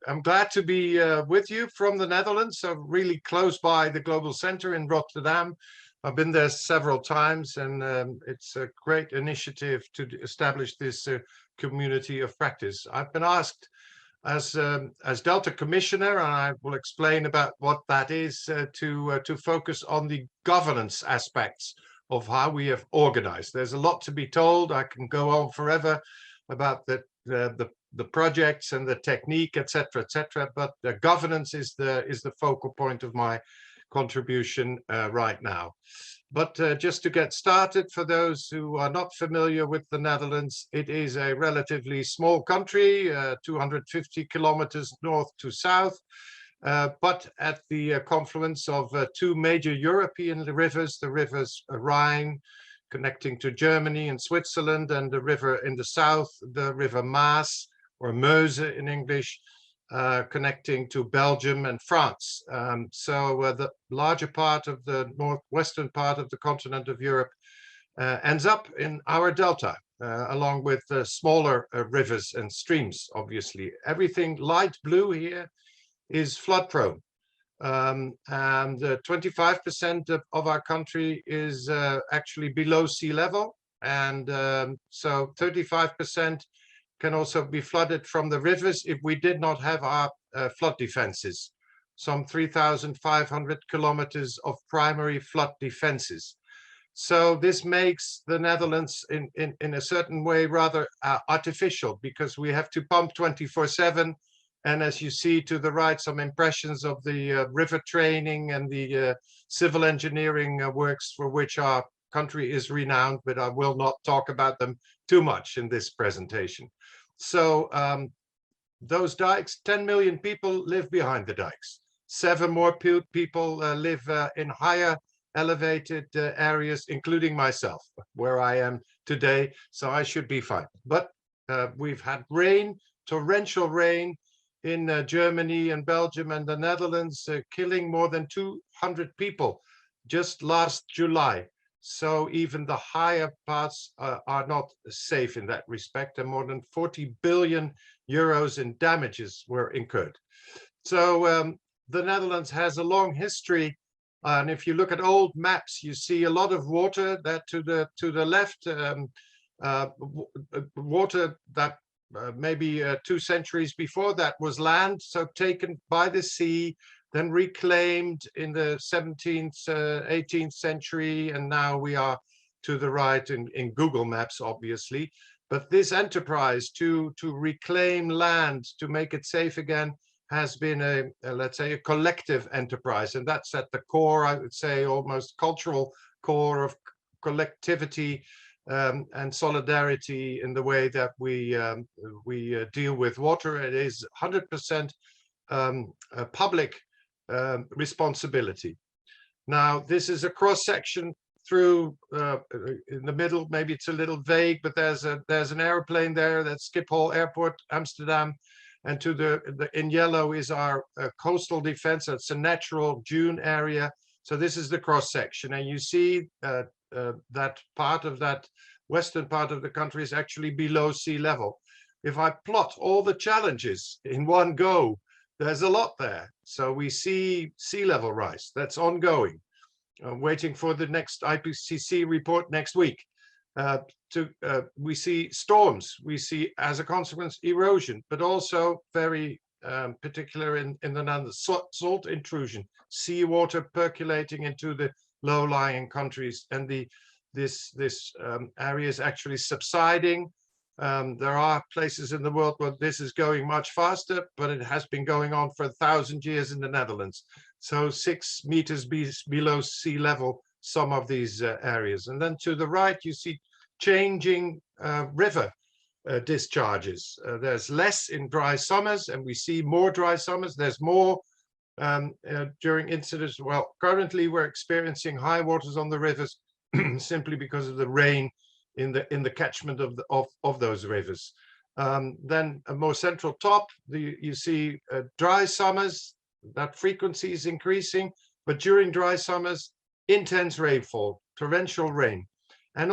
I'm glad to be with you from the Netherlands, so really close by the Global Center in Rotterdam. I've been there several times, and it's a great initiative to establish this community of practice. I've been asked as Delta Commissioner, and I will explain about what that is, to focus on the governance aspects of how we have organized. There's a lot to be told. I can go on forever about the projects and the technique, etc., etc. But the governance is the focal point of my contribution right now. But just to get started, for those who are not familiar with the Netherlands, it is a relatively small country, 250 kilometers north to south, but at the confluence of two major European rivers, the rivers Rhine, connecting to Germany and Switzerland, and the river in the south, the river Maas, or Meuse in English, connecting to Belgium and France. So the larger part of the northwestern part of the continent of Europe ends up in our delta, along with smaller rivers and streams, obviously. Everything light blue here is flood prone. And 25% of our country is actually below sea level. And so 35% can also be flooded from the rivers if we did not have our flood defenses, some 3,500 kilometers of primary flood defenses. So this makes the Netherlands in a certain way rather artificial, because we have to pump 24/7. And as you see to the right, some impressions of the river training and the civil engineering works for which our country is renowned, but I will not talk about them too much in this presentation. So those dikes, 10 million people live behind the dikes. 7 more people live in higher elevated areas, including myself, where I am today, so I should be fine. But we've had rain, torrential rain, in Germany and Belgium and the Netherlands, killing more than 200 people just last July. So even the higher parts are not safe in that respect, and more than 40 billion euros in damages were incurred. So the Netherlands has a long history, and if you look at old maps, you see a lot of water. That to the left, water that maybe 2 centuries before that was land, so taken by the sea, then reclaimed in the 17th, 18th century, and now we are to the right in Google Maps, obviously. But this enterprise to reclaim land, to make it safe again, has been let's say, a collective enterprise, and that's at the core, I would say, almost cultural core of collectivity and solidarity in the way that we deal with water. It is 100% public responsibility. Now, this is a cross section through in the middle. Maybe it's a little vague, but there's an airplane there. That's Schiphol Airport, Amsterdam, and to the in yellow is our coastal defense. It's a natural dune area. So this is the cross section, and you see that part of that western part of the country is actually below sea level. If I plot all the challenges in one go, there's a lot there. So we see sea level rise, that's ongoing. Waiting for the next IPCC report next week. We see storms, we see as a consequence erosion, but also very particular in the Netherlands, salt intrusion, seawater percolating into the low-lying countries, and this area is actually subsiding. There are places in the world where this is going much faster, but it has been going on for 1,000 years in the Netherlands. So 6 meters below sea level, some of these areas. And then to the right, you see changing river discharges. There's less in dry summers, and we see more dry summers. There's more during incidents. Well, currently we're experiencing high waters on the rivers simply because of the rain in the catchment of those rivers. Then a more central top, you see dry summers. That frequency is increasing, but during dry summers, intense rainfall, torrential rain, and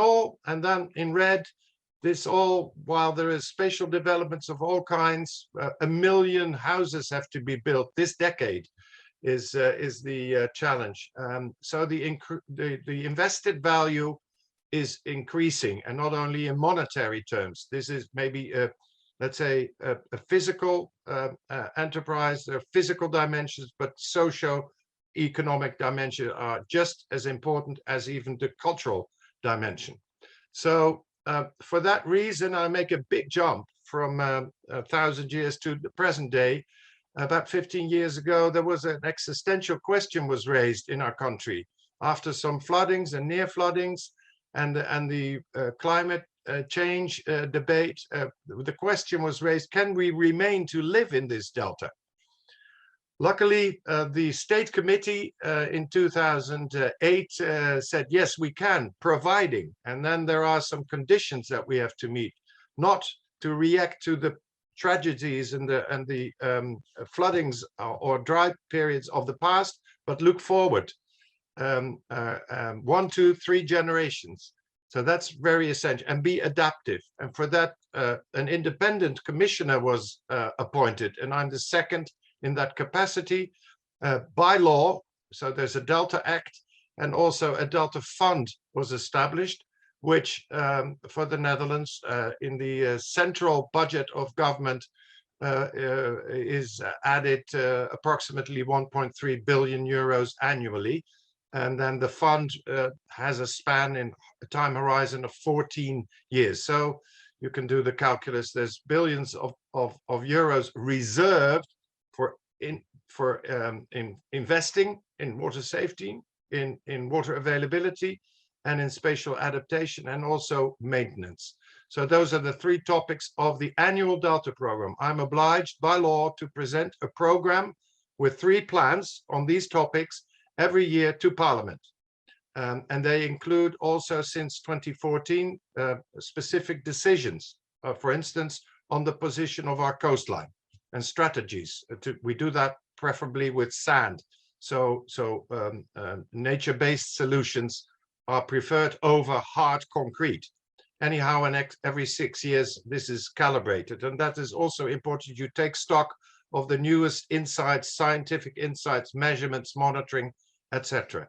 then in red, this all, while there is spatial developments of all kinds, 1 million houses have to be built this decade is the challenge. So the invested value is increasing, and not only in monetary terms. This is maybe let's say a physical enterprise. There are physical dimensions, but socio-economic dimensions are just as important as even the cultural dimension. So for that reason, I make a big jump from 1,000 years to the present day. About 15 years ago, there was an existential question was raised in our country after some floodings and near floodings and the climate change debate. The question was raised, can we remain to live in this delta? Luckily, the state committee in 2008 said, yes, we can, providing. And then there are some conditions that we have to meet, not to react to the tragedies and the floodings or dry periods of the past, but look forward 1, 2, 3 generations. So that's very essential, and be adaptive. And for that, an independent commissioner was appointed, and I'm the second in that capacity by law. So there's a Delta Act, and also a Delta Fund was established, which for the Netherlands in the central budget of government is added approximately 1.3 billion euros annually. And then the fund has a span in a time horizon of 14 years. So you can do the calculus. There's billions of euros reserved for investing in water safety, in water availability, and in spatial adaptation, and also maintenance. So those are the 3 topics of the annual Delta program. I'm obliged by law to present a program with 3 plans on these topics every year to Parliament. And they include also, since 2014, specific decisions, for instance, on the position of our coastline and strategies. We do that preferably with sand. So nature-based solutions are preferred over hard concrete. Anyhow, and every 6 years, this is calibrated. And that is also important. You take stock of the newest insights, scientific insights, measurements, monitoring, etc.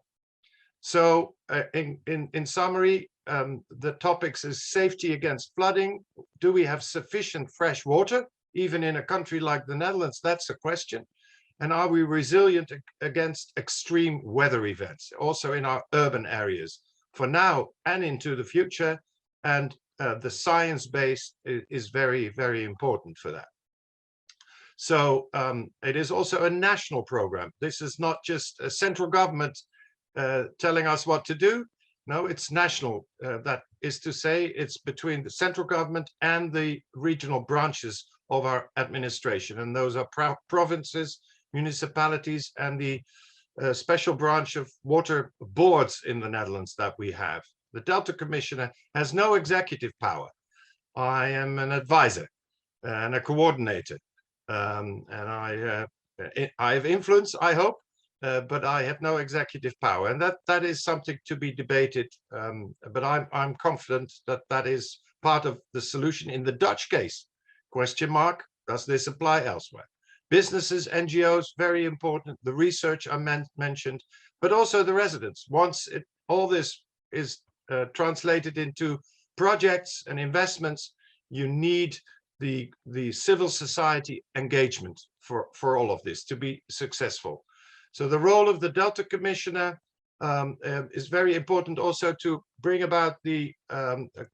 So in summary, the topics is safety against flooding. Do we have sufficient fresh water, even in a country like the Netherlands? That's a question. And are we resilient against extreme weather events, also in our urban areas, for now and into the future? And the science base is very, very important for that. So it is also a national program. This is not just a central government telling us what to do. No, it's national. That is to say, it's between the central government and the regional branches of our administration. And those are provinces, municipalities, and the special branch of water boards in the Netherlands that we have. The Delta Commissioner has no executive power. I am an advisor and a coordinator. And I have influence, I hope, but I have no executive power, and that is something to be debated. But I'm confident that that is part of the solution in the Dutch case. Question mark: does this apply elsewhere? Businesses, NGOs, very important. The research I mentioned, but also the residents. Once all this is translated into projects and investments, you need the civil society engagement for all of this to be successful. So the role of the Delta Commissioner is very important, also to bring about the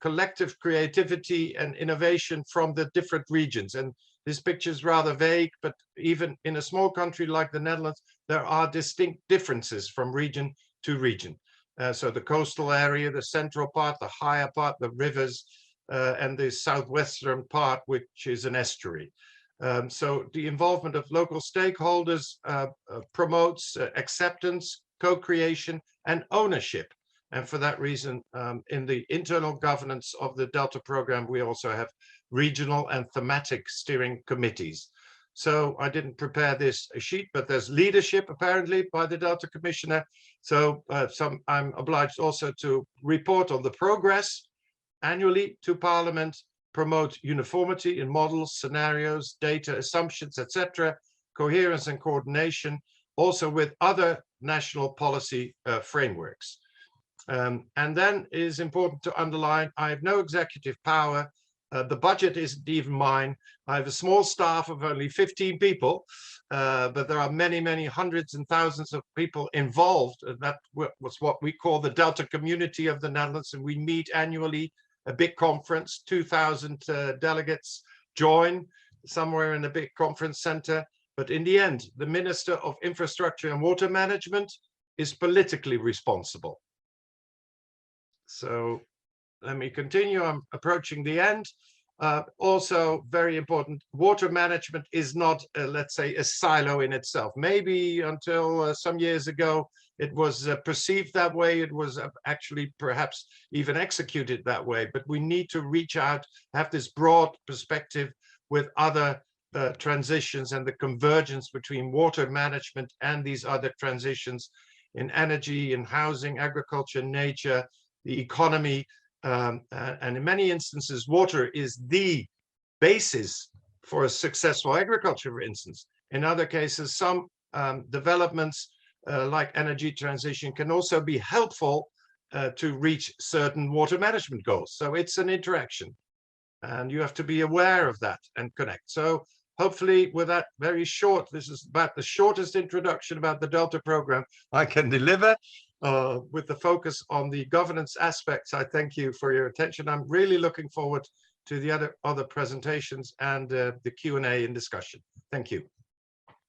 collective creativity and innovation from the different regions. And this picture is rather vague, but even in a small country like the Netherlands, there are distinct differences from region to region. So the coastal area, the central part, the higher part, the rivers, and the southwestern part, which is an estuary. So the involvement of local stakeholders promotes acceptance, co-creation, and ownership. And for that reason, in the internal governance of the Delta program, we also have regional and thematic steering committees. So I didn't prepare this sheet, but there's leadership apparently by the Delta Commissioner. So I'm obliged also to report on the progress annually to Parliament, promote uniformity in models, scenarios, data, assumptions, etc., coherence and coordination, also with other national policy frameworks. And then it is important to underline, I have no executive power. The budget isn't even mine. I have a small staff of only 15 people, but there are many, many hundreds and thousands of people involved. That was what we call the Delta community of the Netherlands, and we meet annually, a big conference, 2,000 delegates join somewhere in a big conference center. But in the end, the Minister of Infrastructure and Water Management is politically responsible. So let me continue. I'm approaching the end. Also very important, water management is not, let's say, a silo in itself. Maybe until some years ago, it was perceived that way. It was actually perhaps even executed that way. But we need to reach out, have this broad perspective with other transitions and the convergence between water management and these other transitions in energy, in housing, agriculture, nature, the economy, and in many instances, water is the basis for a successful agriculture, for instance. In other cases, some developments like energy transition can also be helpful to reach certain water management goals. So it's an interaction, and you have to be aware of that and connect. So hopefully with that very short, this is about the shortest introduction about the Delta program I can deliver. With the focus on the governance aspects, I thank you for your attention. I'm really looking forward to the other presentations and the Q&A and discussion. Thank you.